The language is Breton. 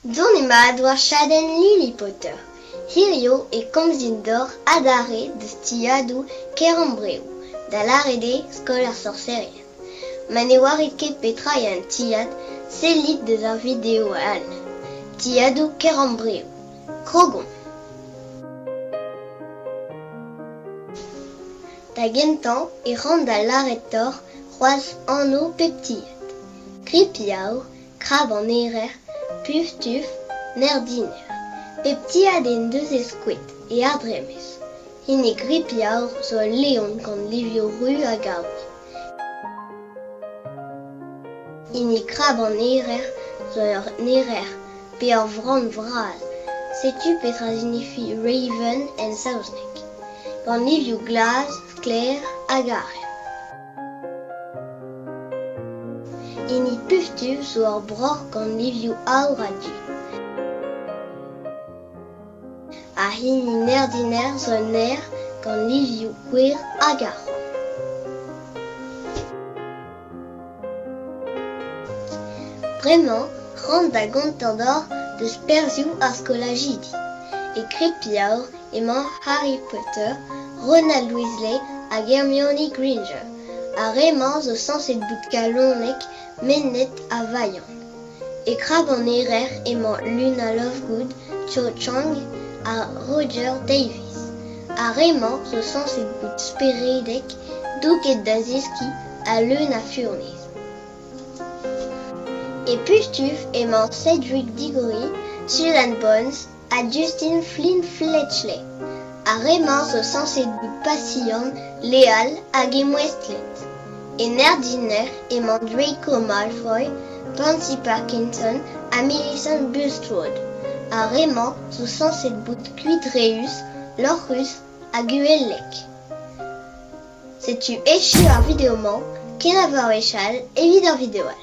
Donnemad war chaden Lily Potter. Hirio e komzindor adare de stiadou kerembreo, da larede skol ar sorcerien. Ma ne warit ket petra e an tiad, sellit deus ar video al. Tiadou kerembreo. Krogon. Da gentan e ran da laret tor c'hoaz anno pep tiad. Kripiaour, krab an erer, puf-tuf, nerdiner. Pep tiad en deus eskouet e ar dremez. Hini gripiaour zo al leon gant livio ru a gaour. Hini krab an erer zo ur nerer pe ar vran vral. Setu petra signifi raven en saozneg. Gant livio glas, skler a gare. Hini puf-tuf zo ar broc'h gant livio aour a du. A hini nerdiner zo ner gant livio gwer a garon. Bremañ, ran da gontador deus perzioù ar skolajidi. E Kripiaour emañ Harry Potter, Ronald Weasley hag Hermione Granger. A remañ zo sanset bout kalonek mennet a vaillant. E krab an erer emañ Luna Lovegood, Cho Chang a Roger Davies. A remañ zo sanset bout speredek douket da zeski a leun a furnez. E puf-tuf emañ Cedric Diggory, Susan Bones a Justin Flynn Fletchley. A remañ zo sanset bout pasian, leal hag emouestlet. E nerdiner emañ Draco Malfoy, Pansy Parkinson a Millicent Bulstrode. A remañ zo sanset bout Quidreus, Lorcus hag Uellek. Setu echu ar videomañ, ken a vaouechal evit ar videoal.